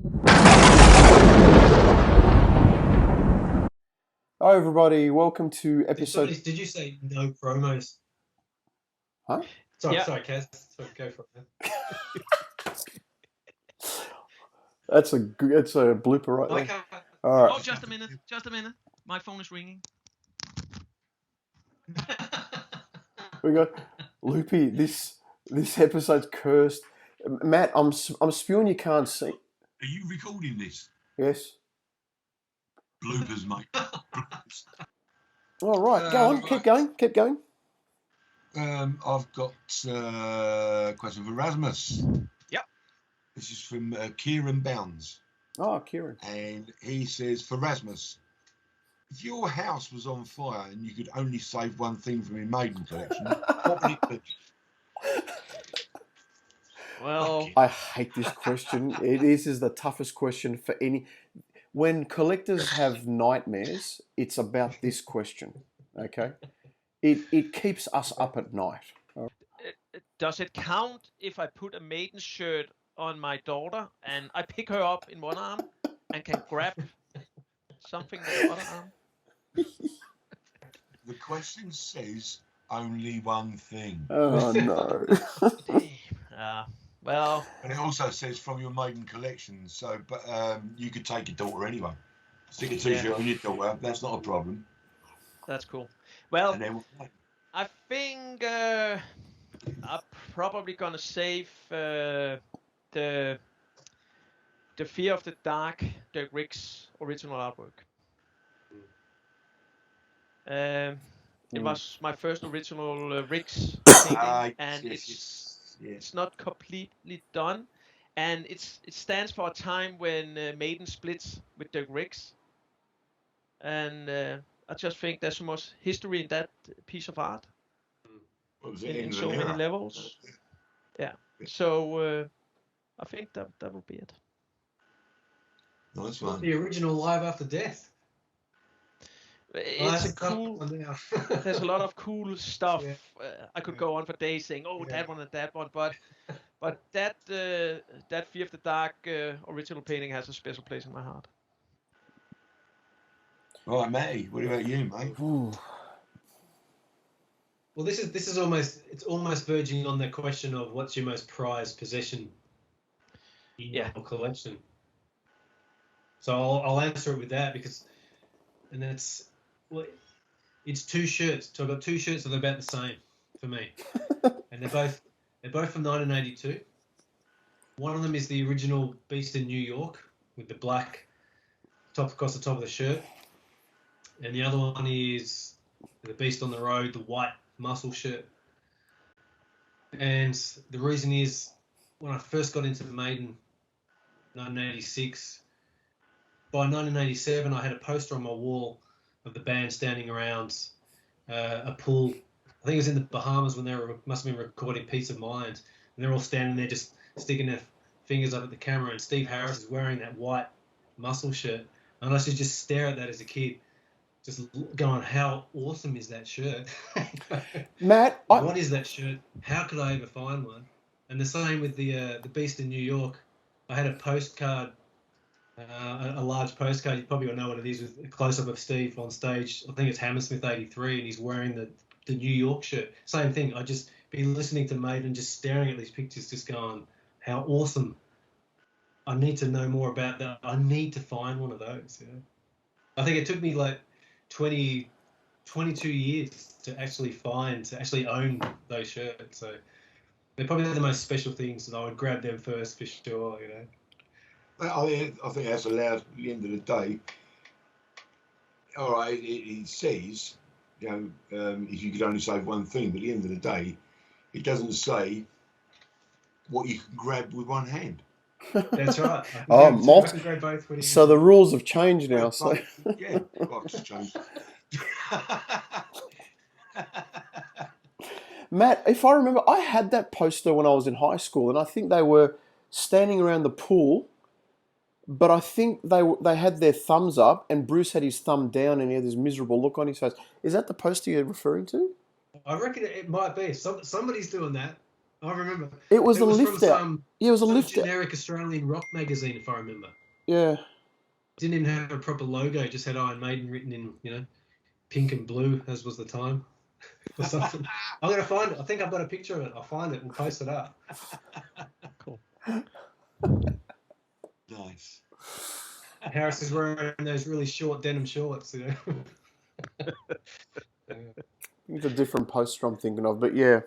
Hi everybody, welcome to episode. Did you say no promos? Huh? Sorry, Yeah. sorry, Kaz. Sorry, go for it. That's a blooper right I there. can't. All right. Oh, just a minute. My phone is ringing. We got Loopy. This episode's cursed. Matt, I'm spewing. You can't see. Are you recording this? Yes. Bloopers, mate. Bloopers. All right, go on. Right. Keep going. I've got a question for Rasmus. Yep. This is from Kieran Bounds. Oh, Kieran. And he says, for Rasmus, if your house was on fire and you could only save one thing from your maiden collection, what would it be? Well, I hate this question. This is the toughest question for any. When collectors have nightmares, it's about this question. Okay, it keeps us up at night. does it count if I put a maiden shirt on my daughter and I pick her up in one arm and can grab something with the other arm? The question says only one thing. Oh no. Well, And it also says from your maiden collection. So, but you could take your daughter anyway. Stick a t-shirt on your daughter. That's not a problem. that's cool. Well, And then I think I'm probably gonna save the Fear of the Dark, Dirk Riggs original artwork. It was my first original Riggs painting, and it's not completely done, and it stands for a time when Maiden splits with Dirk Riggs, and I just think there's so much history in that piece of art in so many levels. Yeah, so I think that will be it. Nice Not one. the original Live After Death. It's a cool. There's a lot of cool stuff. Yeah. I could go on for days saying, "Oh, Yeah. that one and that one," but that Fear of the Dark original painting has a special place in my heart. All right, Matty. What about you, mate? Ooh. Well, this is almost verging on the question of what's your most prized possession in your collection. So I'll answer it with that it's two shirts. So I've got two shirts that are about the same for me, and they're both from 1982. One of them is the original Beast in New York with the black top across the top of the shirt, and the other one is the Beast on the Road, the white muscle shirt. And the reason is, when I first got into the Maiden, 1986. By 1987, I had a poster on my wall of the band standing around a pool. I think it was in the Bahamas when they must have been recording Peace of Mind. And they're all standing there just sticking their fingers up at the camera. And Steve Harris is wearing that white muscle shirt. And I used to just stare at that as a kid, just going, how awesome is that shirt? Matt, what is that shirt? How could I ever find one? And the same with the Beast in New York. I had a postcard. A large postcard, you probably will know what it is, with a close-up of Steve on stage. I think it's Hammersmith 83, and he's wearing the New York shirt. Same thing. I just been listening to Maiden, just staring at these pictures, just going, how awesome. I need to know more about that. I need to find one of those. You know? I think it took me like 22 years to actually own those shirts. So they're probably the most special things, and I would grab them first for sure, you know. I think that's allowed at the end of the day. All right, it says, you know, if you could only save one thing, but at the end of the day, it doesn't say what you can grab with one hand. That's right. Oh, I can grab both. So the rules have changed now. So yeah, well, it's changed. Matt, if I remember, I had that poster when I was in high school, and I think they were standing around the pool. But I think they had their thumbs up, and Bruce had his thumb down, and he had this miserable look on his face. Is that the poster you're referring to? I reckon it might be. Somebody's doing that. I remember. It was a from lift out. some Yeah, it was a lift out. generic Australian rock magazine, if I remember. Yeah. Didn't even have a proper logo, just had Iron Maiden written in, pink and blue, as was the time, or something. I'm going to find it. I think I've got a picture of it. I'll find it and post it up. Cool. Nice. Harris is wearing those really short denim shorts, It's a different poster I'm thinking of, but yeah.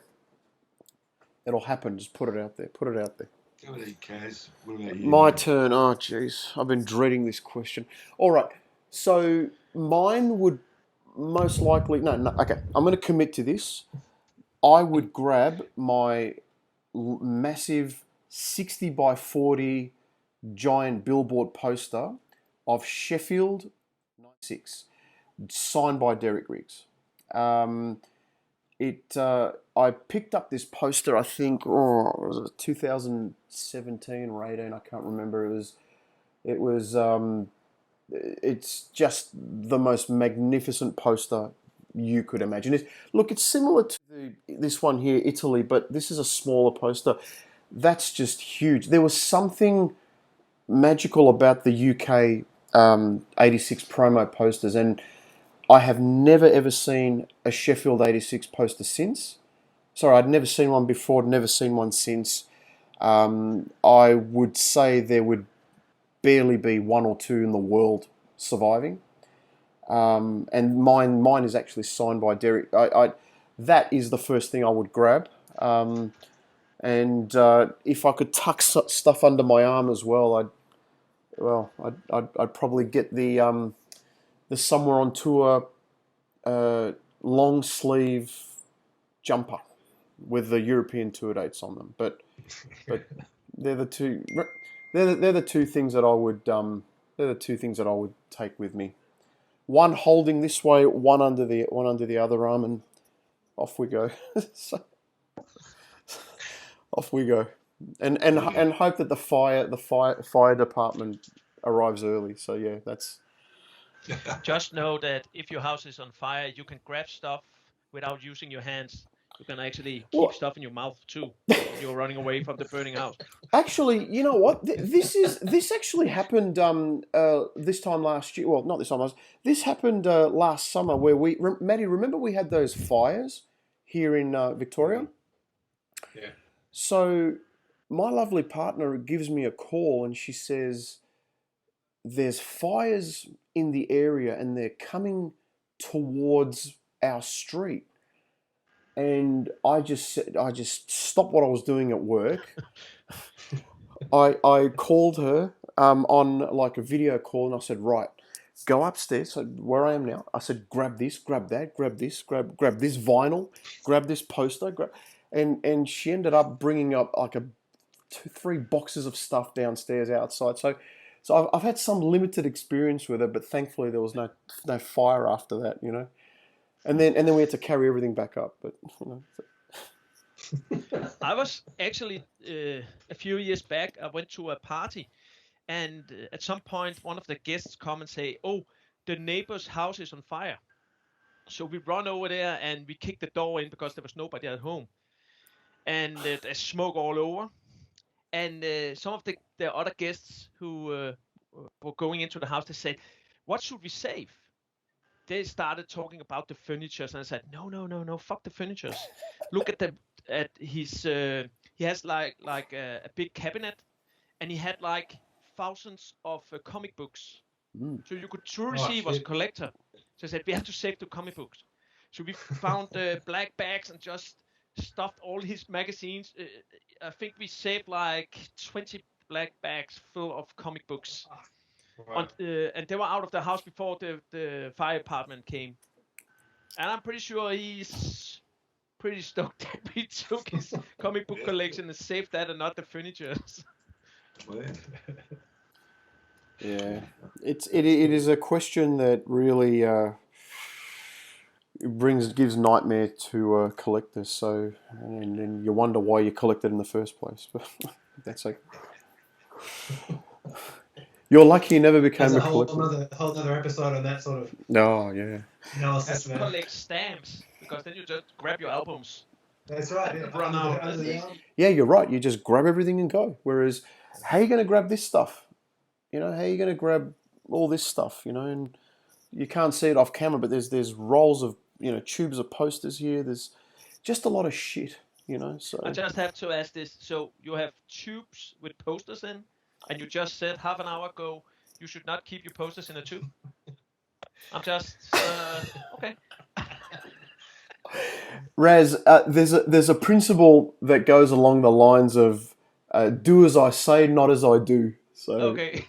It'll happen. Just put it out there. Put it out there. Go ahead, Kaz. What about you? My turn. Oh, jeez. I've been dreading this question. All right. So mine would most likely... No, okay. I'm going to commit to this. I would grab my massive 60 by 40 giant billboard poster of Sheffield 96, signed by Derek Riggs. I picked up this poster, I think, was it 2017 or 18? I can't remember. It's just the most magnificent poster you could imagine. It's similar to this one here, Italy, but this is a smaller poster. That's just huge. There was something magical about the UK 86 promo posters, and I have never ever seen a Sheffield 86 poster since. Sorry, I'd never seen one before, never seen one since. I would say there would barely be one or two in the world surviving. And mine is actually signed by Derek. That is the first thing I would grab. And if I could tuck stuff under my arm as well, I'd probably get the Somewhere on Tour long sleeve jumper with the European tour dates on them. But they're the two. They're the two things that I would. They're the two things that I would take with me. One holding this way, one under the other arm, and off we go. Off we go, and hope that the fire department arrives early. So yeah, that's. Just know that if your house is on fire, you can grab stuff without using your hands. You can actually keep stuff in your mouth too. You're running away from the burning house. Actually, you know what? This actually happened this time last year. Well, not this time. This happened last summer where Maddie, remember we had those fires here in Victoria? Yeah. So my lovely partner gives me a call and she says, "There's fires in the area and they're coming towards our street." And I just stopped what I was doing at work. I called her on like a video call and I said, "Right, go upstairs." So where I am now, I said, "Grab this, grab that, grab this, grab this vinyl, grab this poster, and she ended up bringing up like 2-3 boxes of stuff downstairs outside. So I've had some limited experience with it, but thankfully there was no fire after that, you know. And then we had to carry everything back up, but you know. I was actually a few years back. I went to a party, and at some point, one of the guests come and say, "Oh, the neighbor's house is on fire." So we run over there and we kick the door in because there was nobody at home, and there's smoke all over. And some of the other guests who were going into the house, they said, "What should we save?" They started talking about the furnitures, and I said, no, fuck the furnitures. Look at his. He has like a big cabinet, and he had like thousands of comic books. So you could truly see he was a collector. So I said, we have to save the comic books. So we found black bags and just stuffed all his magazines. I think we saved like 20 black bags full of comic books. Right. And they were out of the house before the fire department came. And I'm pretty sure he's pretty stoked that we took his comic book collection and saved that and not the furniture. Yeah, it is a question that really gives nightmare to collectors. So and you wonder why you collected in the first place. But that's like. You're lucky you never became a collector. Whole other episode on that sort of. Oh yeah. Analysis. Collect stamps, because then you just grab your albums That's right. Yeah. Run out. Under That's the easy. arm. Yeah, you're right. You just grab everything and go. Whereas, how are you going to grab this stuff? You know, how are you going to grab all this stuff? You know, and you can't see it off camera, but there's rolls of tubes of posters here. There's just a lot of shit. You know, so I just have to ask this. So you have tubes with posters in, and you just said half an hour ago you should not keep your posters in a tube. I'm just okay. Raz, there's a principle that goes along the lines of do as I say, not as I do. So Okay.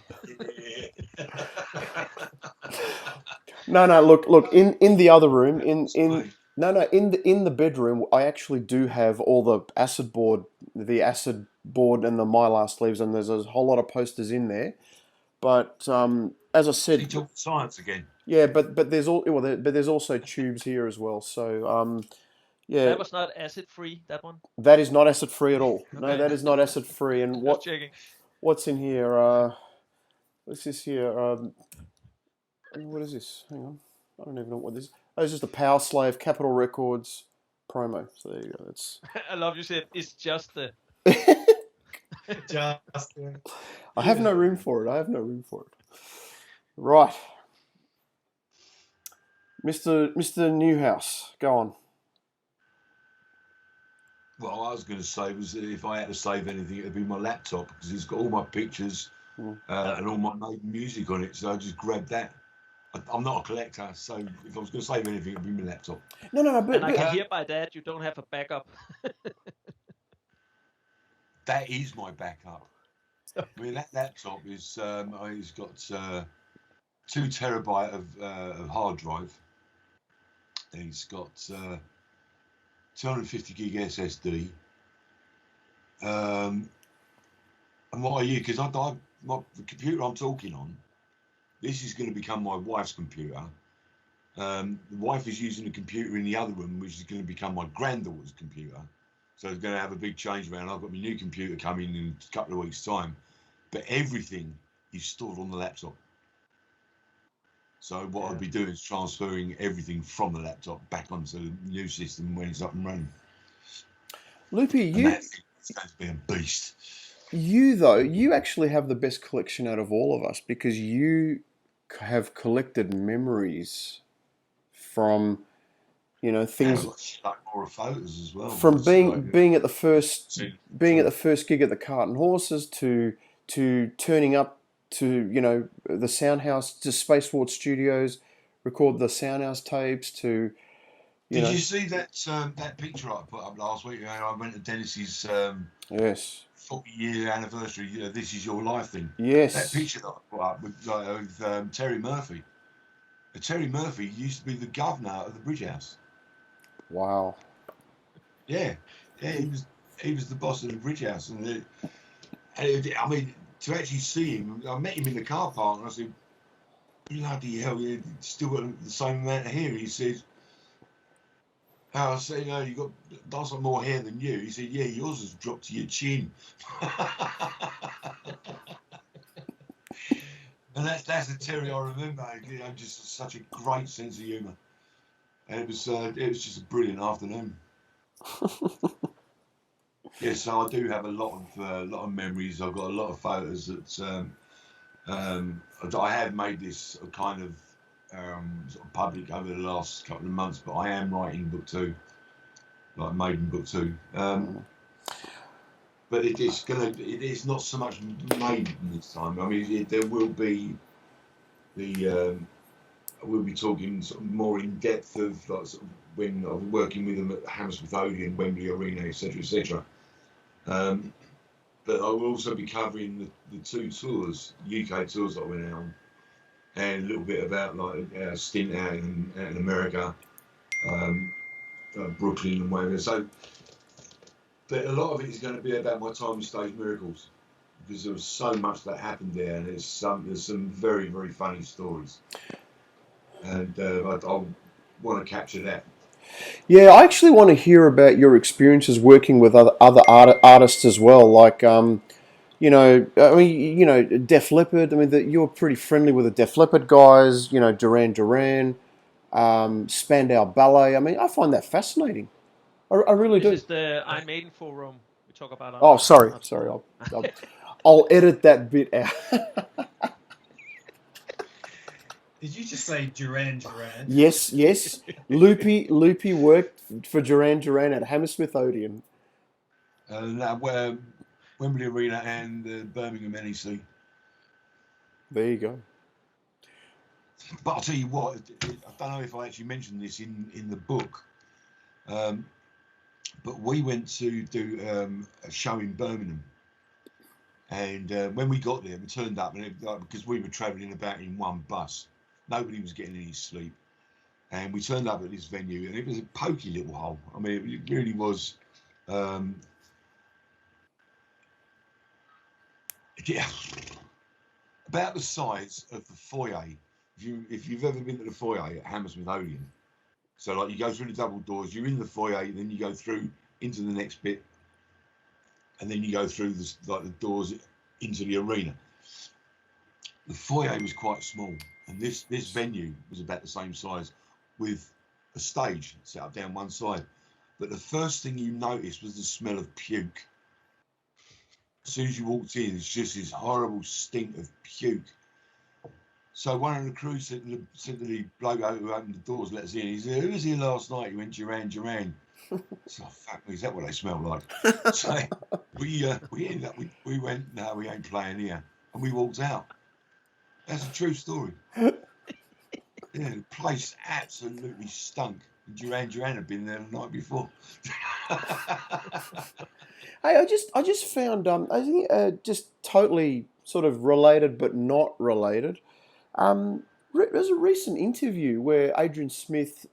no. Look. In the other room, in Sorry. in the bedroom, I actually do have all the acid board and the mylar sleeves, and there's a whole lot of posters in there. But as I You said, talk science again. yeah, but there's also tubes here as well. So yeah, That was not acid free, that one. that is not acid free at all. No, Okay. that is not acid free. And Just checking. what's in here? What's this here? What is this? Hang on, I don't even know what this is. Oh, it's just a Power Slave Capitol Records promo. So there you go. It's I love you said it's just the. Just. I have no room for it. I have no room for it. Right, Mr. Newhouse, go on. Well, I was going to say was that if I had to save anything, it'd be my laptop because it's got all my pictures and all my made music on it. So I just grabbed that. I'm not a collector, so if I was going to save anything, it'd be my laptop. No, And I can hear by that you don't have a backup. That is my backup. I mean, that laptop is it's got 2 terabyte of hard drive. And it's got 250 gig SSD. And what I use, because the computer I'm talking on, this is going to become my wife's computer. The wife is using a computer in the other room, which is going to become my granddaughter's computer. So it's going to have a big change around. I've got my new computer coming in a couple of weeks' time. But everything is stored on the laptop. So what I'll be doing is transferring everything from the laptop back onto the new system when it's up and running. Loopy, That's going to be a beast. You actually have the best collection out of all of us because you have collected memories from, things. I've got more of photos as well. From being at the first gig at the Cart and Horses to turning up to the Soundhouse to Spaceward Studios, record the Soundhouse tapes to. Did you see that picture I put up last week? I went to Dennis's yes 40-year anniversary. This Is Your Life thing. Yes. That picture that I put up with Terry Murphy. Terry Murphy used to be the governor of the Bridge House. Wow. Yeah, he was the boss of the Bridge House, and I mean, to actually see him, I met him in the car park, and I said, "Bloody hell, you still got the same amount of hair." He said, "Oh, I said, you got lots of more hair than you." He said, "Yeah, yours has dropped to your chin." And that's the Terry I remember. Just such a great sense of humour, and it was just a brilliant afternoon. Yes, so I do have a lot of memories. I've got a lot of photos that I have made this kind of sort of public over the last couple of months. But I am writing book 2, like Maiden book 2. But it is not so much Maiden this time. I mean, there will be we'll be talking sort of more in depth of like sort of when I was working with them at Hammersmith Odeon, Wembley Arena, etc., etc. But I will also be covering the 2 tours, UK tours that I went out on, and a little bit about like a stint out in America, Brooklyn and whatever. So, but a lot of it is going to be about my time with Stage Miracles, because there was so much that happened there, and there's some very, very funny stories, and I want to capture that. Yeah, I actually want to hear about your experiences working with other artists as well. Like, Def Leppard. I mean, you were pretty friendly with the Def Leppard guys. Duran Duran, Spandau Ballet. I mean, I find that fascinating. I really do. This is the Iron Maiden forum we talk about. Oh, sorry. Not- I'll edit that bit out. Did you just say Duran Duran? Yes. Loopy worked for Duran Duran at Hammersmith Odeon. Wembley Arena and Birmingham NEC. There you go. But I'll tell you what, I don't know if I actually mentioned this in the book, but we went to do a show in Birmingham. And when we got there, we turned up, and because we were travelling about in one bus, nobody was getting any sleep. And we turned up at this venue, and it was a pokey little hole. I mean, it really was. Yeah, about the size of the foyer. If you've ever been to the foyer at Hammersmith Odeon, so like you go through the double doors, you're in the foyer, then you go through into the next bit, and then you go through the doors into the arena. The foyer was quite small, and this venue was about the same size, with a stage set up down one side. But the first thing you noticed was the smell of puke. As soon as you walked in, it's just this horrible stink of puke. So one of the crew said to the bloke who opened the doors, let us in. He said, "Who was here last night?" He went, "Duran Duran." So, fuck me, is that what they smell like? So we ended up, we went, "No, we ain't playing here." And we walked out. That's a true story. Yeah, the place absolutely stunk. Duran Duran had been there the night before. Hey, I just found I think just totally sort of related but not related. There's a recent interview where Adrian Smith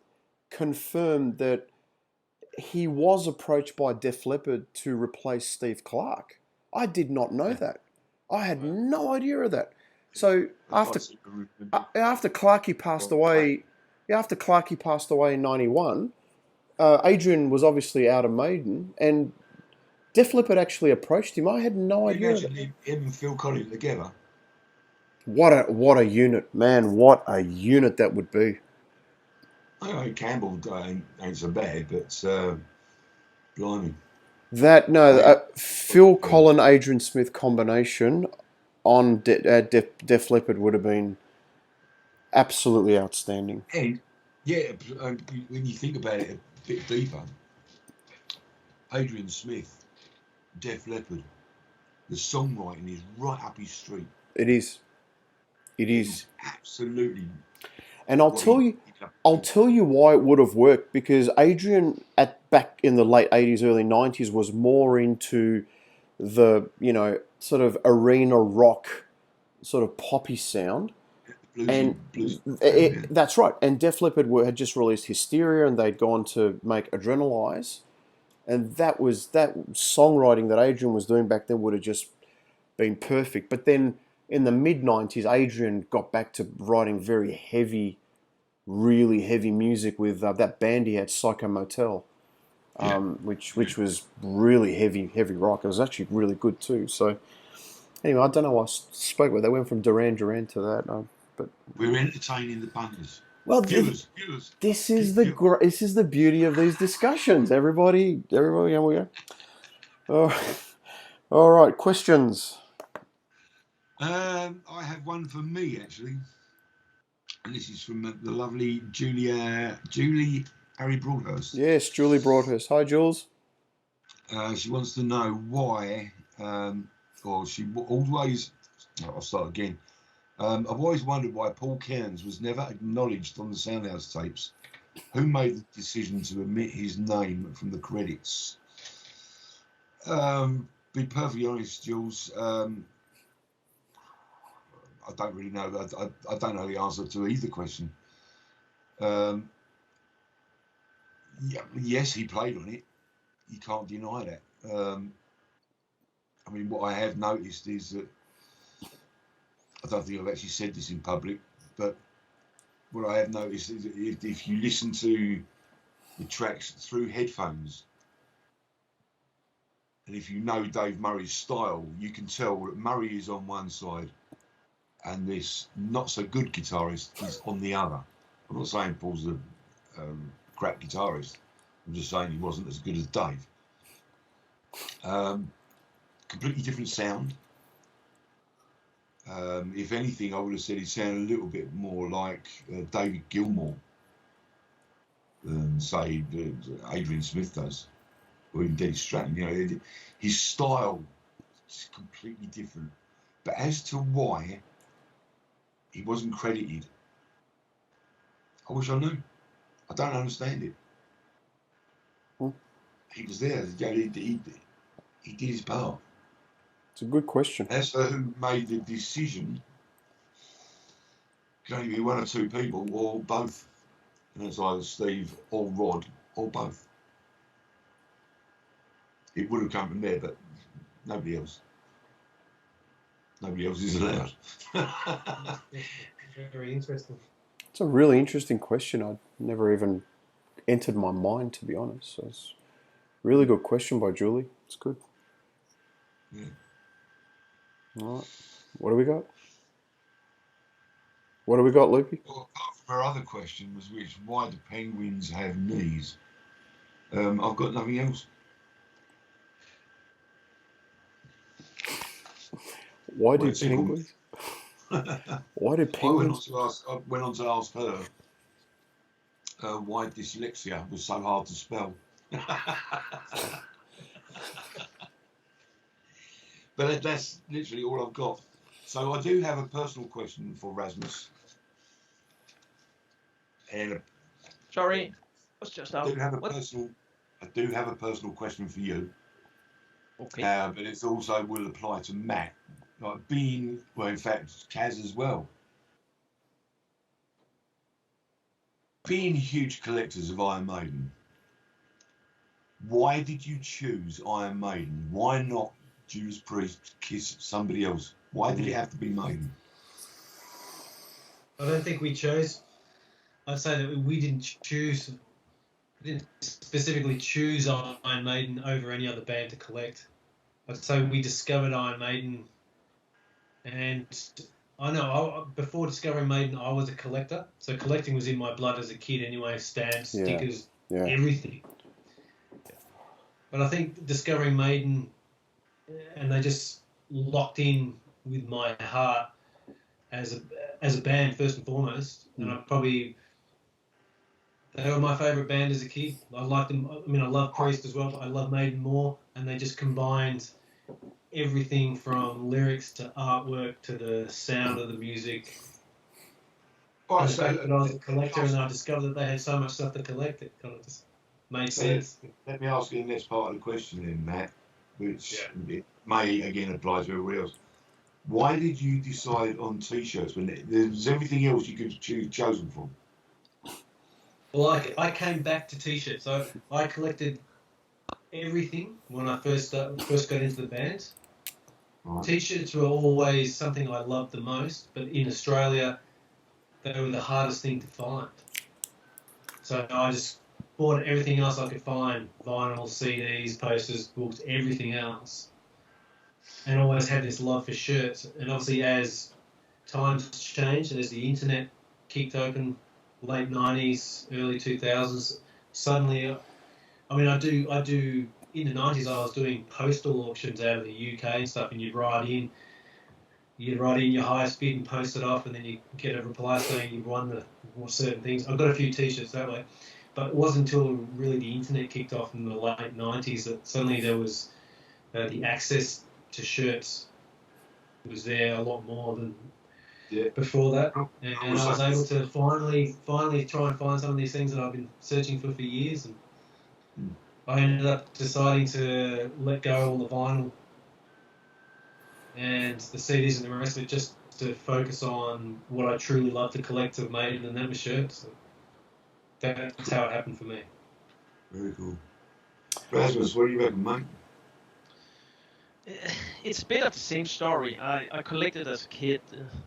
confirmed that he was approached by Def Leppard to replace Steve Clark. I did not know that. I had no idea of that. So after Clarkey passed away, after Clarkey passed away in '91, Adrian was obviously out of Maiden, and Def Leppard actually approached him. I had no idea. Imagine him and Phil Collins together. What a unit, man! What a unit that would be. I know Campbell ain't so bad, but blimey. Phil Collins, Adrian Smith combination on Def Leppard would have been absolutely outstanding. And yeah, when you think about it a bit deeper, Adrian Smith, Def Leppard, the songwriting is right up his street. It is. It's absolutely. And I'll tell you why it would have worked, because Adrian back in the late 80s, early 90s was more into the, sort of arena rock, sort of poppy sound. That's right. And Def Leppard had just released Hysteria, and they'd gone to make Adrenalize. And that songwriting that Adrian was doing back then would have just been perfect. But then in the mid-90s, Adrian got back to writing very heavy, really heavy music with that band he had, Psycho Motel, which was really heavy rock. It was actually really good too. So anyway, I don't know why I spoke about. They went from Duran Duran to that. But we're entertaining the punters. Well, viewers. This is the beauty of these discussions. Everybody, here we go. All right, questions. I have one for me actually, and this is from the lovely Julie Harry Broadhurst. Yes, Julie Broadhurst. Hi, Jules. She wants to know why, or she always. I'll start again. I've always wondered why Paul Cairns was never acknowledged on the Soundhouse tapes. Who made the decision to omit his name from the credits? Be perfectly honest, Jules. I don't really know. I don't know the answer to either question. Yes, he played on it. You can't deny that. I mean, what I have noticed is that I don't think I've actually said this in public, but what I have noticed is that if you listen to the tracks through headphones, and if you know Dave Murray's style, you can tell that Murray is on one side and this not so good guitarist is on the other. I'm not saying Paul's a crap guitarist. I'm just saying he wasn't as good as Dave. Completely different sound. If anything, I would have said he sounded a little bit more like David Gilmour than, say, Adrian Smith does, or even Dennis Stratton. You know, his style is completely different. But as to why he wasn't credited, I wish I knew. I don't understand it. He was there. He did his part. It's a good question. As for who made the decision, it can only be one or two people, or both. And it's either Steve or Rod, or both. It would have come from there, but nobody else. Nobody else is allowed. Very interesting. It's a really interesting question. I'd never even entered my mind, to be honest. So it's a really good question by Julie. It's good. Yeah. All right. What do we got? What do we got, Loopy? Well, apart from her other question was why do penguins have knees? I've got nothing else. Why do penguins? Why do penguins? I went on to ask her why dyslexia was so hard to spell. But that's literally all I've got. So I do have a personal question for Rasmus. And Sorry, what's just out? I do have a personal question for you. Okay. But it also will apply to Matt. Like in fact, Kaz as well. Being huge collectors of Iron Maiden, why did you choose Iron Maiden? Why not Judas Priest, Kiss, somebody else? Why did it have to be Maiden? I don't think we chose. I'd say that we didn't choose. We didn't specifically choose Iron Maiden over any other band to collect. I'd say we discovered Iron Maiden, and I know before discovering Maiden, I was a collector. So collecting was in my blood as a kid anyway. Stamps, stickers, everything. But I think discovering Maiden, and they just locked in with my heart as a band first and foremost. And they were my favourite band as a kid. I liked them. I mean, I love Priest as well, but I love Maiden more. And they just combined everything from lyrics to artwork to the sound of the music. Right, the fact that I was a collector and I discovered that they had so much stuff to collect, it kind of just made sense. Let me ask you the next part of the question then, Matt, which it may again apply to everybody else. Why did you decide on T-shirts when there's everything else you could have chosen from? Well, I came back to T-shirts. So I collected everything when I first got into the band. Right. T-shirts were always something I loved the most, but in Australia, they were the hardest thing to find. So I just bought everything else I could find, vinyl, CDs, posters, books, everything else. And always had this love for shirts. And obviously as times changed, as the internet kicked open, late 90s, early 2000s, suddenly, I mean, I do, in the 90s I was doing postal auctions out of the UK and stuff, and you'd write in your highest bid and post it off, and then you get a reply saying you've won the certain things. I got a few T-shirts that way, but it wasn't until really the internet kicked off in the late 90s that suddenly there was the access to shirts was there a lot more than before that, and I was able to finally try and find some of these things that I've been searching for years, and I ended up deciding to let go all the vinyl and the CDs and the rest of it, just to focus on what I truly love to collect of Maiden, and that was shirts. So that's how it happened for me. Very cool. Rasmus, what do you reckon, mate? It's a bit of the same story. I collected as a kid,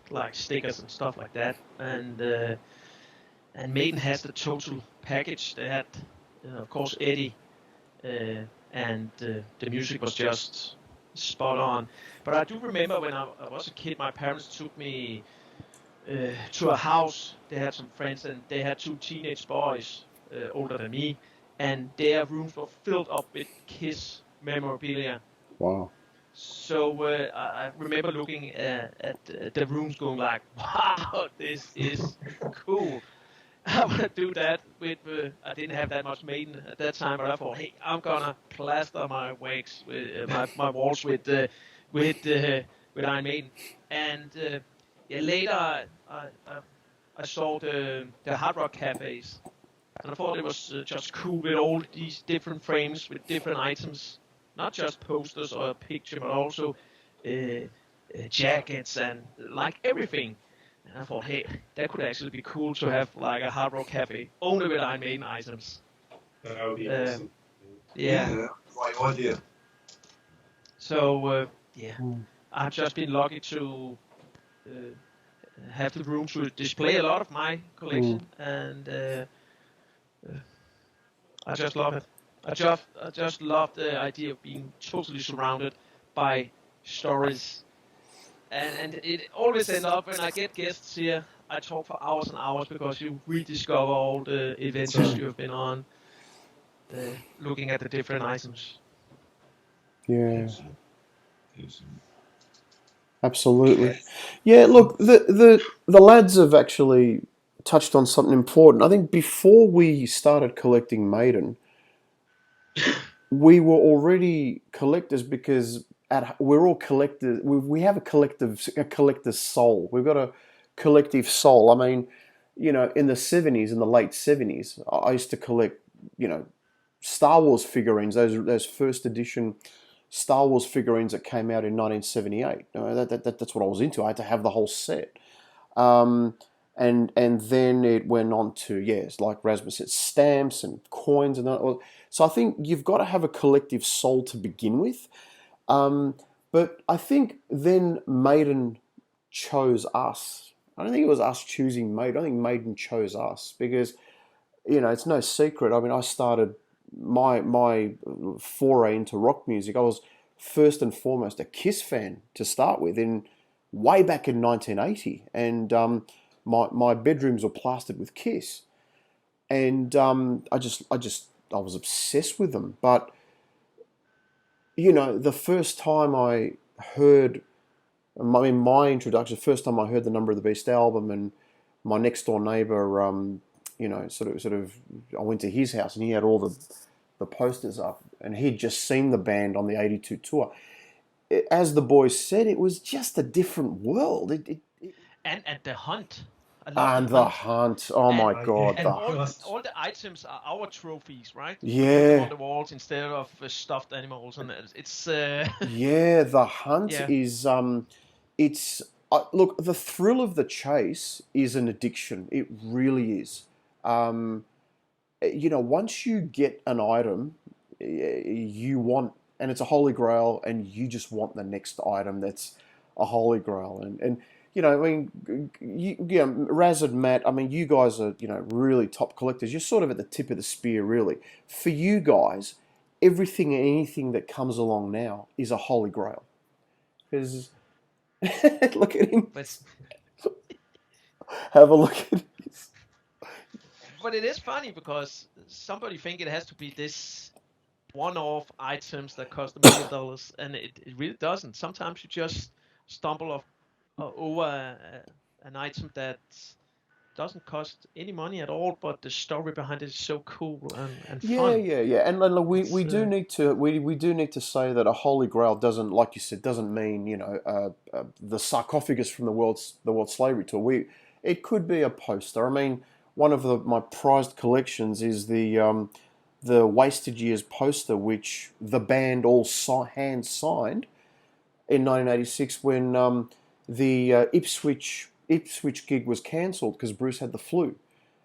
like stickers and stuff like that, and Maiden has the total package. They had, of course, Eddie, and the music was just spot on. But I do remember when I was a kid, my parents took me to a house. They had some friends, and they had two teenage boys older than me, and their rooms were filled up with Kiss memorabilia. Wow. So I remember looking at the rooms going like, wow, this is cool. I want to do that with, I didn't have that much Maiden at that time, but I thought, hey, I'm gonna plaster my wakes with my walls with Iron Maiden. And yeah, later I saw the Hard Rock cafes, and I thought it was just cool with all these different frames with different items, not just posters or a picture, but also jackets and like everything. And I thought, hey, that could actually be cool to have like a Hard Rock cafe only with Iron Maiden items. That would be awesome. Yeah. Right idea. So yeah, I've just been lucky to have the room to display a lot of my collection, and I just love it. I just love the idea of being totally surrounded by stories. And it always ends up when I get guests here, I talk for hours and hours because you rediscover all the adventures you have been on, looking at the different items. Yeah. Excellent. Excellent. Absolutely. Yeah, look, the lads have actually touched on something important. I think before we started collecting Maiden, we were already collectors because we're all collectors. We have a collector's soul. We've got a collective soul. I mean, in the 70s, in the late 70s, I used to collect, Star Wars figurines, those first edition Star Wars figurines that came out in 1978. That's what I was into. I had to have the whole set. And then it went on to, yes, like Rasmus said, stamps and coins and that. So I think you've got to have a collective soul to begin with. But I think then Maiden chose us. I don't think it was us choosing Maiden. I think Maiden chose us because, it's no secret. I mean, I started my foray into rock music. I was first and foremost a Kiss fan to start with way back in 1980. And my bedrooms were plastered with Kiss. And I was obsessed with them. But the first time I heard, my introduction, the first time I heard the Number of the Beast album, and my next door neighbor, sort of, I went to his house and he had all the posters up, and he'd just seen the band on the '82 tour. As the boys said, it was just a different world. And the hunt. And the hunt. Oh my God. And all the items are our trophies, right? Yeah. On the walls instead of stuffed animals, and it's. Yeah, the hunt is it's look, the thrill of the chase is an addiction. It really is. Once you get an item, you want, and it's a holy grail, and you just want the next item that's a holy grail, and. Raz and Matt, I mean, you guys are, really top collectors. You're sort of at the tip of the spear, really. For you guys, everything and anything that comes along now is a holy grail. Because, look at him. Have a look at this. But it is funny because somebody think it has to be this one-off items that cost $1 million, and it really doesn't. Sometimes you just stumble over an item that doesn't cost any money at all, but the story behind it is so cool and fun. Yeah. And we do need to say that a holy grail doesn't, like you said, doesn't mean the sarcophagus from the World Slavery Tour. It could be a poster. I mean, one of my prized collections is the Wasted Years poster, which the band all hand signed in 1986 when. The Ipswich gig was cancelled because Bruce had the flu,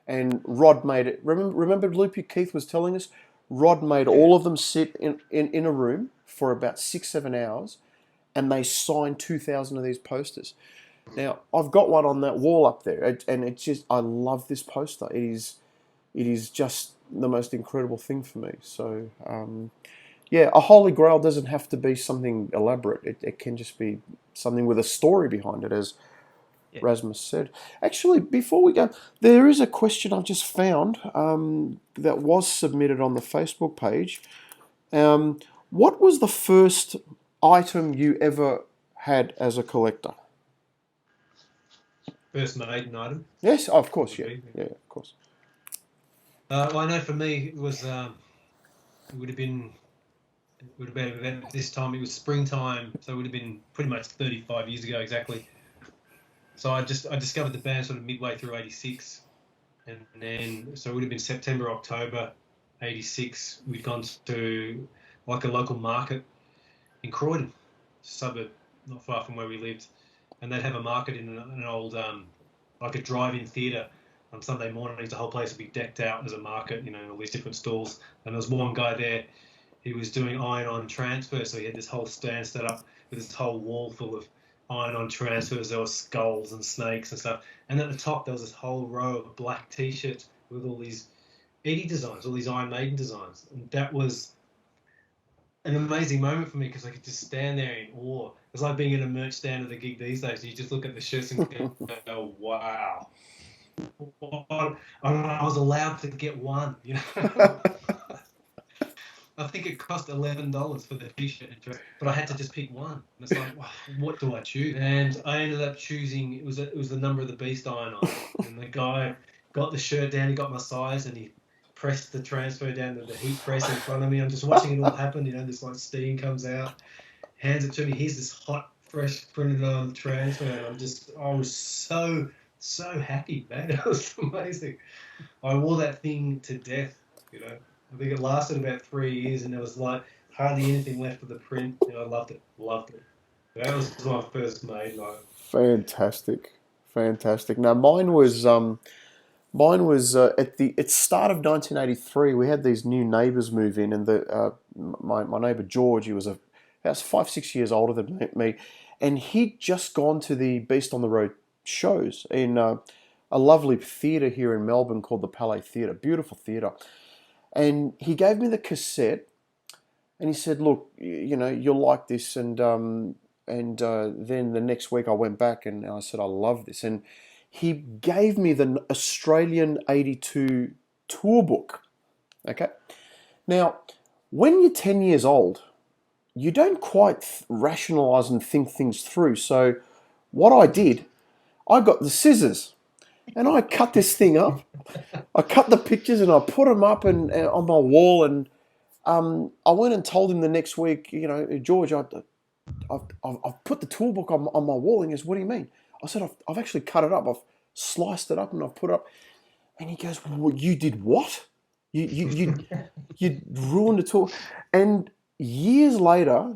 and Rod made it. Remember, Loopy Keith was telling us, Rod made all of them sit in a room for about 6-7 hours, and they signed 2,000 of these posters. Now I've got one on that wall up there, and it's just, I love this poster. It is just the most incredible thing for me. So. A holy grail doesn't have to be something elaborate. It can just be something with a story behind it, as Yeah. Rasmus said. Actually, before we go, there is a question I've just found that was submitted on the Facebook page. What was the first item you ever had as a collector? First maiden item. Yes, of course, yeah, of course. Well, I know for me it was it would have been about this time. It was springtime, so it would have been pretty much 35 years ago exactly. So I discovered the band sort of midway through '86, and then so it would have been September, October '86. We'd gone to like a local market in Croydon, suburb not far from where we lived, and they'd have a market in an old like a drive-in theatre. On Sunday mornings, the whole place would be decked out as a market, all these different stalls. And there was one guy there, he was doing iron-on transfers, so he had this whole stand set up with this whole wall full of iron-on transfers. There were skulls and snakes and stuff. And at the top, there was this whole row of black T-shirts with all these Eddie designs, all these Iron Maiden designs. And that was an amazing moment for me because I could just stand there in awe. It's like being in a merch stand at a gig these days. You just look at the shirts and go, oh, wow. I was allowed to get one, I think it cost $11 for the T-shirt, but I had to just pick one. And it's like, wow, what do I choose? And I ended up choosing. It was the Number of the Beast iron on, and the guy got the shirt down. He got my size, and he pressed the transfer down to the heat press in front of me. I'm just watching it all happen. This like steam comes out, hands it to me. Here's this hot, fresh printed on transfer, and I was so happy, man. It was amazing. I wore that thing to death, I think it lasted about 3 years and there was like hardly anything left of the print. I loved it. That was my first maiden item. Fantastic. Now mine was at the start of 1983. We had these new neighbours move in, and my neighbour George, he was about 5-6 years older than me, and he'd just gone to the Beast on the Road shows in a lovely theatre here in Melbourne called the Palais Theatre, beautiful theatre. And he gave me the cassette, and he said, "Look, you'll like this." And then the next week I went back and I said, "I love this." And he gave me the Australian '82 tour book. Okay, now when you're 10 years old, you don't quite rationalise and think things through. So what I did, I got the scissors and I cut this thing up. I cut the pictures and I put them up and on my wall. And I went and told him the next week, George, I've put the tour book on my wall. And he goes, "What do you mean?" I said, I've actually cut it up. I've sliced it up and I've put it up. And he goes, "Well, you did what? You ruined the tour." And years later,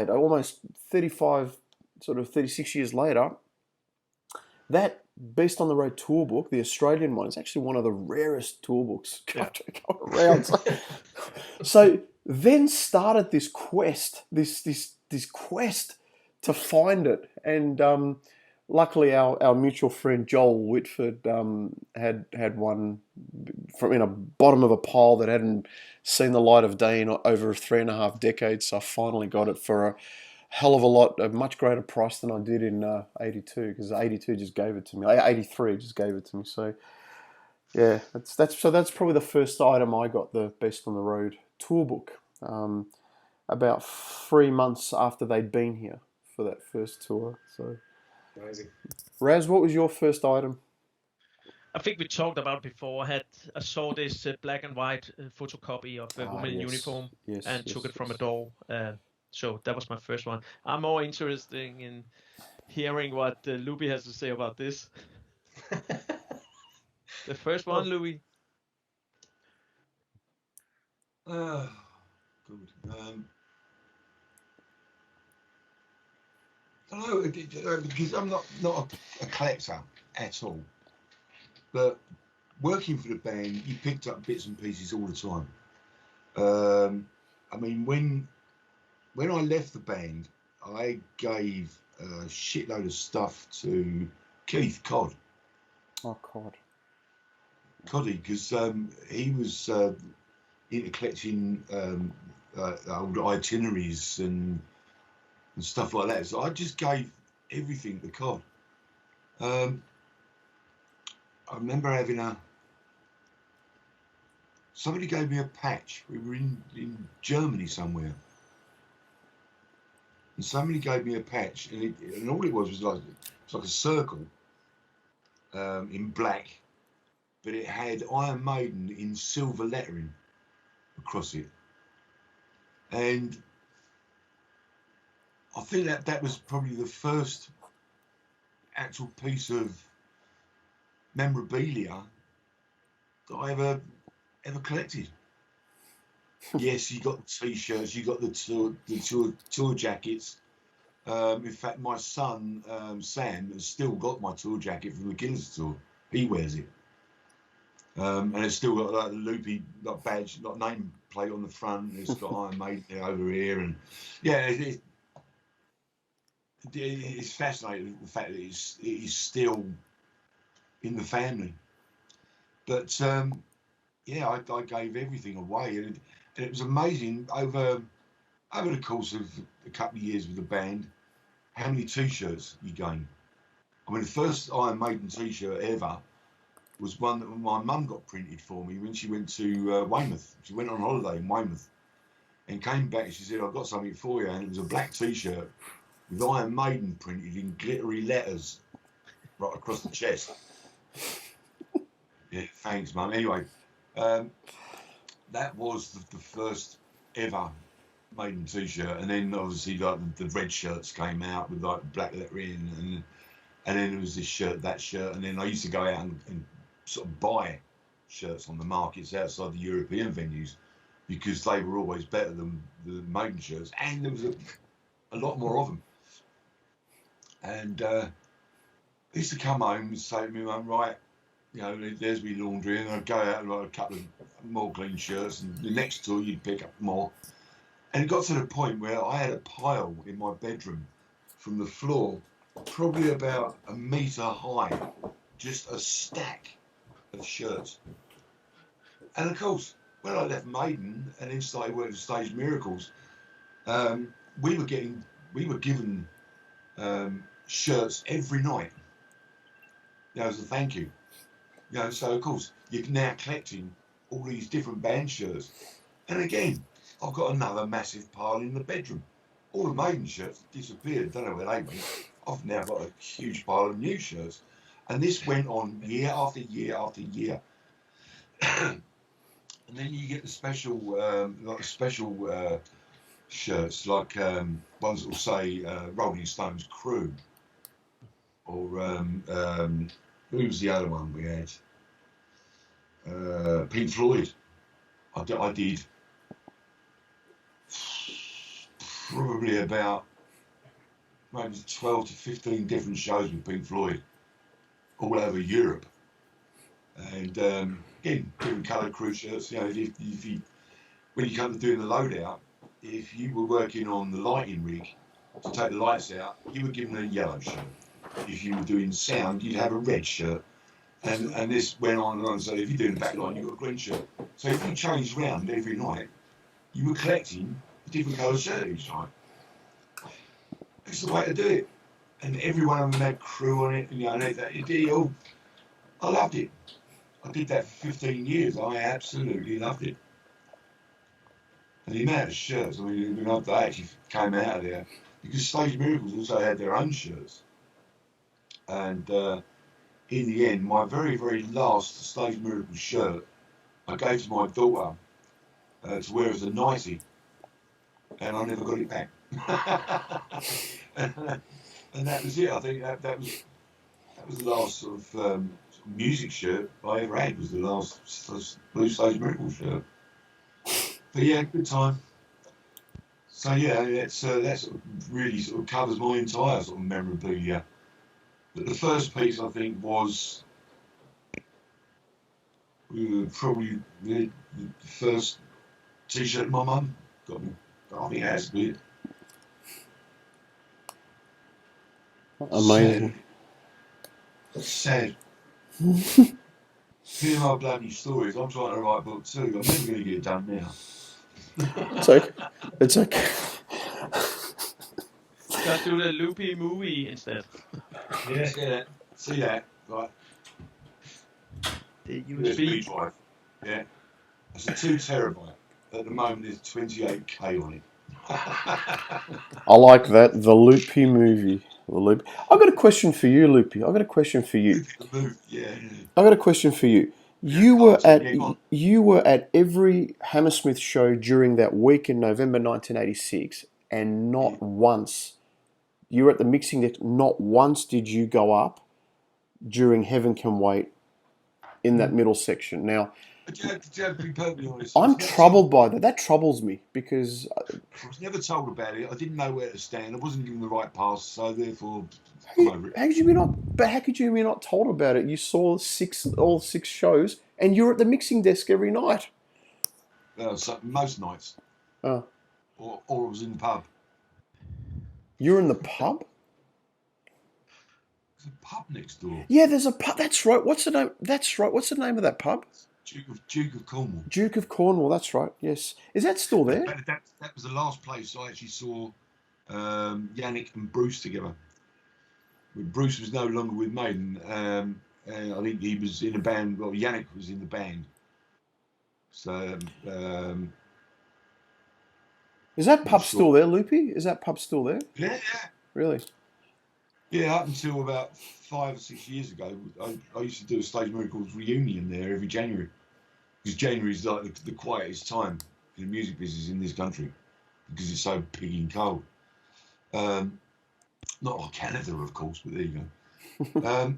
almost 35, sort of 36 years later, that Beast on the Road tour book, the Australian one, is actually one of the rarest tour books going around. So then started this quest, this quest to find it. And luckily our mutual friend Joel Whitford had one from in a bottom of a pile that hadn't seen the light of day in over 3.5 decades. So I finally got it for a hell of a much greater price than I did in '82, because '82 just gave it to me. '83 just gave it to me. So yeah, that's probably the first item I got, the Beast on the Road tour book. About 3 months after they'd been here for that first tour. So amazing. Raz, what was your first item? I think we talked about it before. I saw this black and white photocopy of a woman in uniform and took it from a doll. So that was my first one. I'm more interested in hearing what Luby has to say about this. The first one, Louis. Good. I don't know, because I'm not a collector at all. But working for the band, you picked up bits and pieces all the time. I mean, when I left the band, I gave a shitload of stuff to Keith Codd. Oh, Codd. Coddy, because he was into collecting old itineraries and stuff like that. So I just gave everything to Codd. I remember having somebody gave me a patch. We were in Germany somewhere. And somebody gave me a patch, and all it was like a circle in black, but it had Iron Maiden in silver lettering across it. And I think that was probably the first actual piece of memorabilia that I ever collected. Yes, you got the T-shirts, you got the tour jackets. In fact, my son Sam has still got my tour jacket from the Killers tour. He wears it, and it's still got like the loopy badge, like name plate on the front. It's got Iron Maiden over here, and yeah, it's fascinating the fact that it is still in the family. But yeah, I gave everything away, and it was amazing over the course of a couple of years with the band, how many T-shirts you gain. I mean, the first Iron Maiden T-shirt ever was one that my mum got printed for me when she went to Weymouth. She went on holiday in Weymouth and came back and she said, I've got something for you. And it was a black T-shirt with Iron Maiden printed in glittery letters right across the chest. Yeah, thanks, Mum. Anyway, that was the first ever Maiden T-shirt, and then obviously like the red shirts came out with like black lettering, and then there was this shirt, that shirt, and then I used to go out and sort of buy shirts on the markets outside the European venues because they were always better than the Maiden shirts, and there was a lot more of them. And I used to come home and say to me, Mum, right, you know, there's me laundry, and I'd go out and buy a couple of more clean shirts, and the next tour you'd pick up more. And it got to the point where I had a pile in my bedroom from the floor, probably about a metre high, just a stack of shirts. And of course, when I left Maiden and then started working Stage Miracles, we were given shirts every night, you know, as a thank you. You know, so of course you're now collecting all these different band shirts, and again, I've got another massive pile in the bedroom. All the Maiden shirts disappeared. Don't know where they went. I've now got a huge pile of new shirts, and this went on year after year after year. And then you get the special, shirts, like ones that will say Rolling Stones Crew, or who was the other one we had? Pink Floyd. I did probably about maybe 12 to 15 different shows with Pink Floyd all over Europe, and again, different coloured crew shirts. You know, if you when you come to doing the loadout, if you were working on the lighting rig to take the lights out, you were given a yellow shirt. If you were doing sound, you'd have a red shirt, and this went on and on. So if you're doing the back line, you've got a green shirt. So if you changed round every night, you were collecting a different colour shirt each time. It's the way to do it. And every one of them had crew on it, and, you know, I loved it. I did that for 15 years. I absolutely loved it. And the amount of shirts, I mean, I actually came out of there because Stage Miracles also had their own shirts. And in the end, my very, very last Stage Miracles shirt, I gave to my daughter to wear as a nightie, and I never got it back. And that was it. I think that was the last sort of music shirt I ever had. Was the last Blue Stage Miracles shirt. But yeah, good time. So yeah, that sort of really sort of covers my entire sort of memorabilia. But the first piece I think was probably the first T-shirt my mum got me. I think it has to be it. Amazing. Sad. Hear my bloody stories. I'm trying to write a book too. I'm never going to get it done now. It's okay. It's okay. Just do the loopy movie instead. Yeah. See that? Right. The USB USB. drive. Yeah. It's a 2 terabyte. At the moment, there's 28K on it. I like that. The Loopy movie. The Loop. I've got a question for you, Loopy. I've got a question for you. Yeah. I've got a question for you. You were at every Hammersmith show during that week in November 1986, and not once. You were at the mixing deck. Not once did you go up during Heaven Can Wait in that middle section. Now, To be perfectly honest, I'm troubled by that. That troubles me because I was never told about it. I didn't know where to stand. I wasn't given the right pass, so therefore, how could you be not told about it? You saw all six shows, and you're at the mixing desk every night. So most nights. Oh. Or I was in the pub. You're in the pub? There's a pub next door. Yeah, there's a pub. That's right. What's the name? That's right. What's the name of that pub? Duke of Cornwall. Duke of Cornwall. That's right. Yes. Is that still there? That was the last place I actually saw Yannick and Bruce together. Bruce was no longer with Maiden. And I think he was in a band. Well, Yannick was in the band. So. Is that pub still there, Loopy? Is that pub still there? Yeah. Really? Yeah, up until about 5 or 6 years ago, I used to do a Stage Miracles reunion there every January. Because January is like the quietest time in the music business in this country because it's so pigging cold. Not like Canada, of course, but there you go.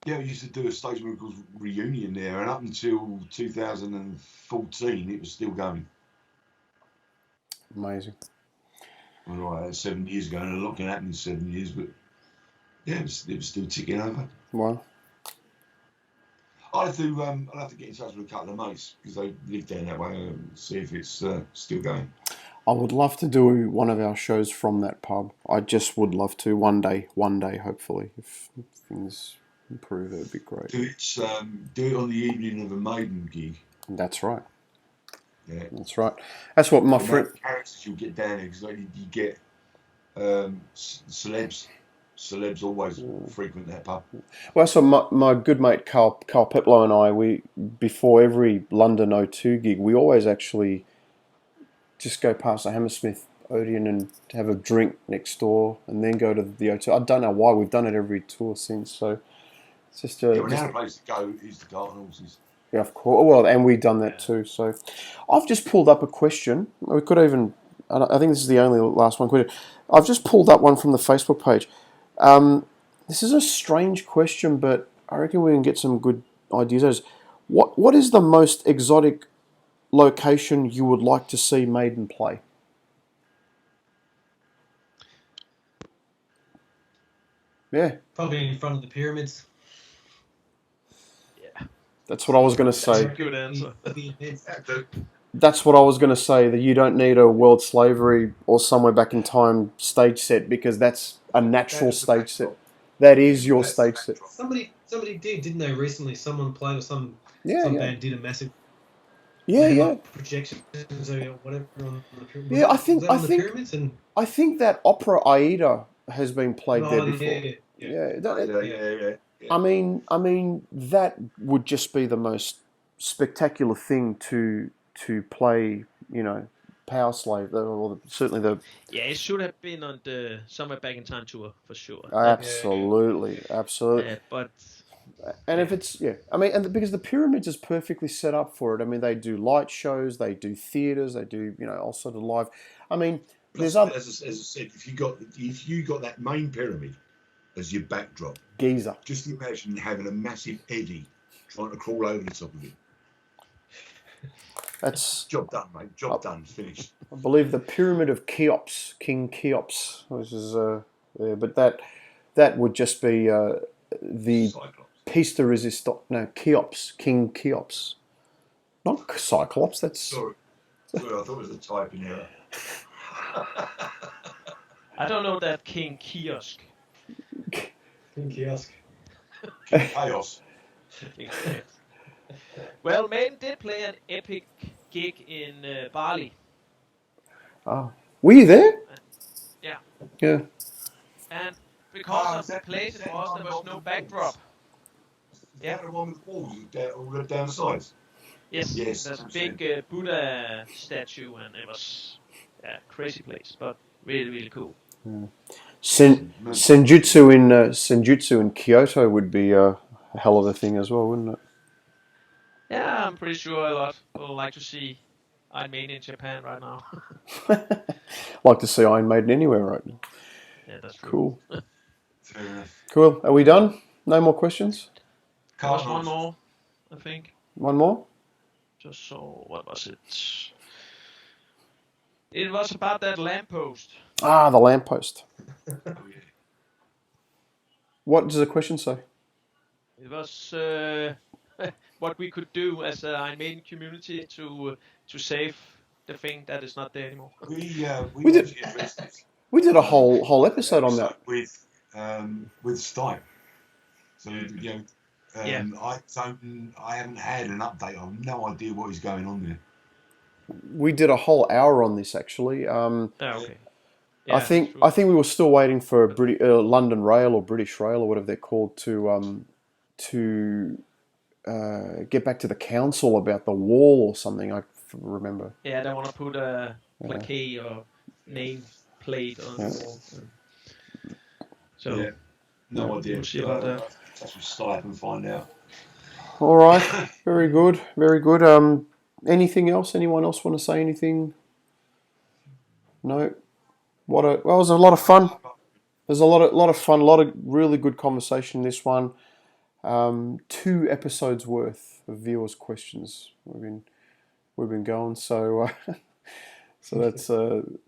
Yeah, we used to do a Stage Miracles reunion there, and up until 2014, it was still going. Amazing. All right, that's 7 years ago, and a lot can happen in 7 years, but yeah, it was still ticking over. Wow. I'll have to get in touch with a couple of mates because they live down that way and see if it's still going. I would love to do one of our shows from that pub. I just would love to one day, hopefully, if things improve, it would be great. Do it on the evening of a Maiden gig. That's right. Yeah, that's right. That's what my friend. Characters you'll get down there because you get celebs. Celebs always frequent that pub. Well, so my good mate Carl Peplow and I, we before every London O2 gig, we always actually just go past the Hammersmith Odeon and have a drink next door, and then go to the O2. I don't know why we've done it every tour since. So it's just another place to go is the Garden Horses. Yeah, of course. Well, and we've done that too. So I've just pulled up a question. We could even. I think this is the only last one question. I've just pulled up one from the Facebook page. This is a strange question, but I reckon we can get some good ideas. What is the most exotic location you would like to see Maiden play? Yeah. Probably in front of the pyramids. Yeah. That's what I was going to say. That's a good answer. That's what I was going to say, that you don't need a World Slavery or Somewhere Back in Time stage set, because that's a natural stage set. That is your stage set. Somebody didn't they, recently? Someone played, or some band did a massive projections or whatever on the pyramids. Yeah, I think that Opera Aida has been played there before. Yeah. I mean, that would just be the most spectacular thing to play, Power Slave, or certainly the... Yeah, it should have been on the Somewhere Back in Time tour, for sure. Absolutely. But... And if it's, because the Pyramids is perfectly set up for it. I mean, they do light shows, they do theatres, they do, all sort of live. I mean, there's other... As I said, if you got that main pyramid as your backdrop... Giza. Just imagine having a massive eddy trying to crawl over the top of it. That's job done, mate. Job done. Finished. I believe the Pyramid of Cheops, King Cheops, which is but that would just be the Cyclops. piece de resistance. No, Cheops, King Cheops, not Cyclops. That's sorry. I thought it was a typing error. I don't know that King Kiosk. King Kiosk. King Chaos. Well, Maiden did play an epic gig in Bali. Oh, were you there? Yeah. Yeah. And because of the place it was, there was no backdrop. Yeah, the one with walls all down the sides. Yes, Yes, there's a absolutely. big Buddha statue, and it was crazy place, but really, really cool. Senjutsu in Kyoto would be a hell of a thing as well, wouldn't it? Yeah, I'm pretty sure a lot will like to see Iron Maiden in Japan right now. Like to see Iron Maiden anywhere right now. Yeah, that's true. Cool. Fair enough. Cool. Are we done? No more questions? There was one more, I think. One more? Just so, what was it? It was about that lamppost. Ah, the lamppost. Oh, yeah. What does the question say? It was what we could do as an Iron Maiden community to save the thing that is not there anymore. We did- actually addressed this. We did a whole episode on that. with Stipe. So Yeah. I haven't had an update. I have no idea what is going on there. We did a whole hour on this actually. Okay. I think we were still waiting for London Rail or British Rail or whatever they're called to get back to the council about the wall or something. I remember. Yeah, they want to put a plaque or name plate on the wall. So Yeah. No idea. We'll see about that. That's with Stipe and find out. All right, very good, very good. Anything else? Anyone else want to say anything? No. It was a lot of fun. There's a lot of fun, a lot of really good conversation in this one. 2 episodes worth of viewers' questions we've been going. So so that's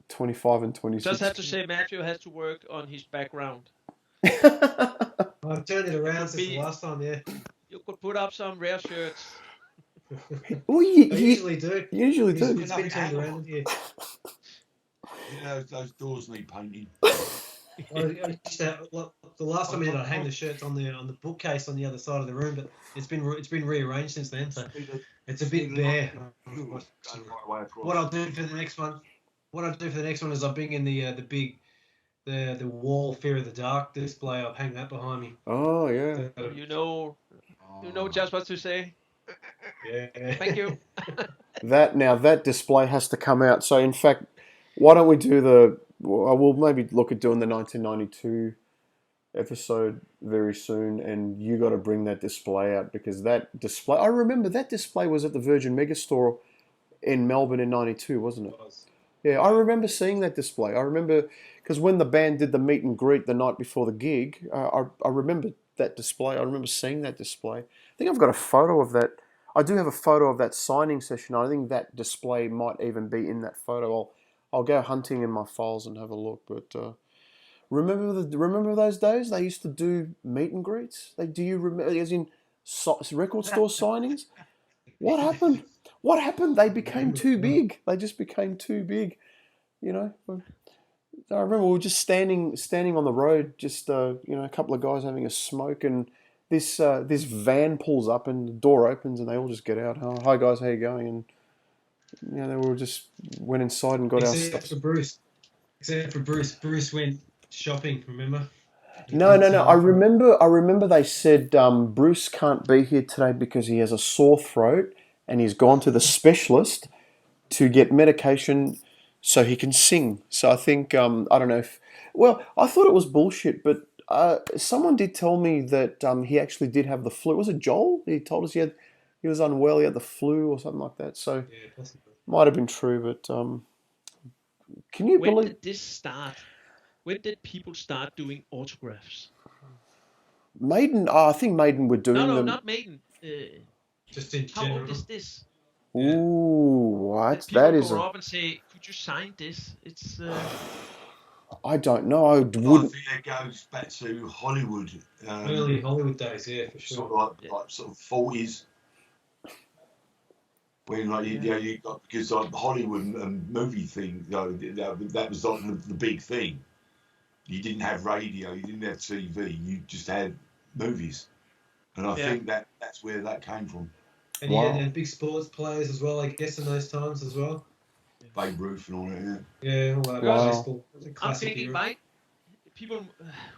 25 and 26. Just have to say, Matthew has to work on his background. I've turned it around since the last time. Yeah. You could put up some rare shirts. Well, I usually do. You usually do. It's been turned around. Yeah. You know, those doors need painting. The last time I did, I'd hang the shirts on the bookcase on the other side of the room, but it's been rearranged since then, so it's a bit bare. What I'll do for the next one is I'll bring in the wall Fear of the Dark display. I'll hang that behind me. Oh yeah. You know just what to say. Yeah. Thank you. That display has to come out. So in fact, why don't we do we'll maybe look at doing the 1992 episode very soon, and you got to bring that display out, because that display, I remember that display was at the Virgin Megastore in Melbourne in 92, wasn't it? Yeah, I remember seeing that display. I remember, because when the band did the meet and greet the night before the gig, I remember that display. I remember seeing that display. I think I've got a photo of that. I do have a photo of that signing session. I think that display might even be in that photo. I'll go hunting in my files and have a look. But remember those days? They used to do meet and greets. Do you remember? As in record store signings. What happened? What happened? They became too big. They just became too big. You know. I remember we were just standing on the road, just a couple of guys having a smoke, and this van pulls up and the door opens and they all just get out. Oh, hi guys, how you going? And they all just went inside and got our stuff. Except for Bruce. Bruce went shopping. Remember? No. I remember they said Bruce can't be here today because he has a sore throat and he's gone to the specialist to get medication so he can sing. So I think I don't know if. Well, I thought it was bullshit, but someone did tell me that he actually did have the flu. Was it Joel? He told us he was unwell. He had the flu or something like that. So Yeah, possibly. might have been true, but can you When believe? did this start? When did people start doing autographs? Maiden? I think Maiden were doing No, them. not Maiden. Just in How general. old is this? Ooh, what? People That is go up and say, "Could you sign this?" It's I don't know. I I wouldn't. think that goes back to Hollywood. Early Hollywood days, yeah, for sure. Sort of like sort of 40s. When you got, because like Hollywood movie thing, that was like the big thing. You didn't have radio, you didn't have TV, you just had movies, and I think that's where that came from. And you had big sports players as well, I guess, in those times as well. Babe Ruth and all that. Yeah, all that Wow. baseball. I'm Classic thinking, era. people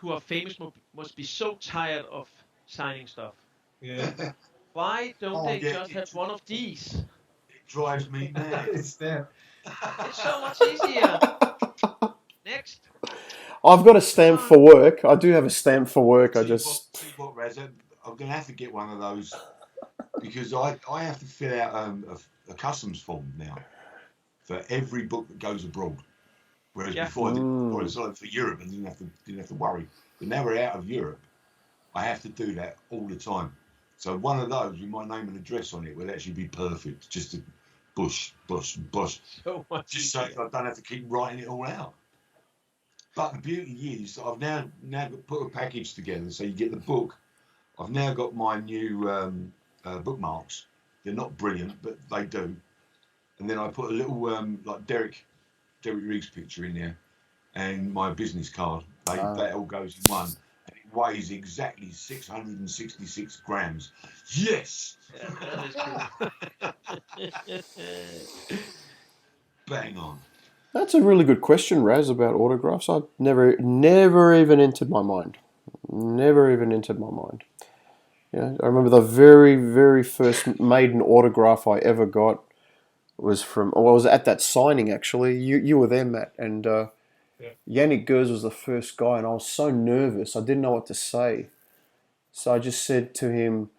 who are famous must be so tired of signing stuff. Yeah. Why don't they yeah, just have one of these? It drives me mad. It's there. It's so much easier. Next. I've got a stamp for work. I do have a stamp for work. I just. See what, Raz, I'm going to have to get one of those because I have to fill out a customs form now for every book that goes abroad. Whereas before, I was for Europe and didn't have to worry. But now we're out of Europe, I have to do that all the time. So one of those with my name and address on it will actually be perfect. Just to bush. So much Just so easier. I don't have to keep writing it all out. But the beauty is I've now put a package together. So you get the book. I've now got my new bookmarks. They're not brilliant, but they do. And then I put a little like Derek Riggs picture in there, and my business card. That all goes in one, and it weighs exactly 666 grams. Yes. Yeah, that is cool. Bang on. That's a really good question, Raz, about autographs. I never even entered my mind. Never even entered my mind. Yeah, I remember the very, very first maiden autograph I ever got was from. Well, I was at that signing actually. You were there, Matt, and Yannick Gers was the first guy, and I was so nervous. I didn't know what to say, so I just said to him,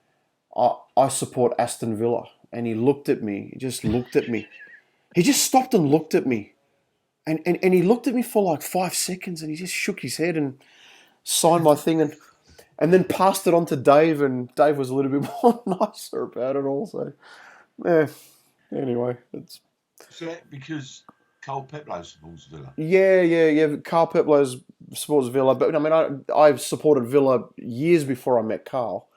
"I support Aston Villa," and he looked at me. He just looked at me. He just stopped and looked at me. And he looked at me for like 5 seconds and he just shook his head and signed my thing and then passed it on to Dave, and Dave was a little bit more nicer about it also. Yeah. Anyway, it's So that because Cole Peplo supports Villa. yeah. Carl Peplo supports Villa, but I mean I've supported Villa years before I met Carl.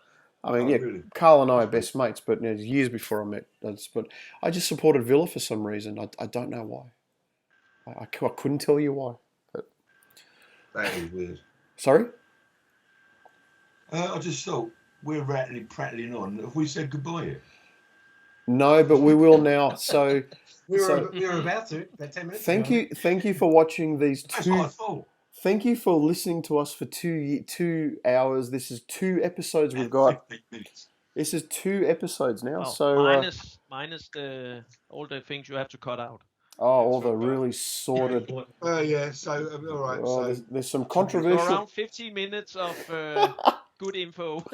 I mean, Really? Carl and I are best mates, but years before I met us. But I just supported Villa for some reason. I don't know why. I couldn't tell you why. But... That is weird. Sorry? I just thought we're prattling on. Have we said goodbye yet? No, but we will now. So We were about to about 10 minutes. thank you for watching these That's what I two. thought. Thank you for listening to us for 2 hours. This is 2 episodes we've got. 15 minutes. This is 2 episodes now. Oh, So minus the all the things you have to cut out. all the really sordid. Yeah. So all right. Well, So there's some So controversial. around 15 minutes of good info.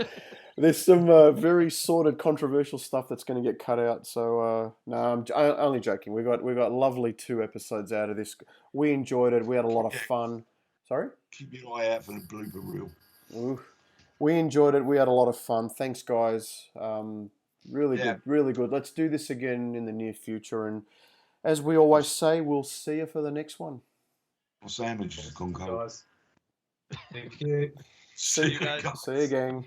There's some very sordid, controversial stuff that's going to get cut out. So no, I'm only joking. We got lovely 2 episodes out of this. We enjoyed it. We had a lot of fun. Sorry? keep your eye out for the blooper reel. Ooh. We enjoyed it. We had a lot of fun. Thanks, guys. Really good. Really good. Let's do this again in the near future. And as we always say, we'll see you for the next one. My sandwiches have gone cold. Guys. Thank you. See you guys. See you, gang.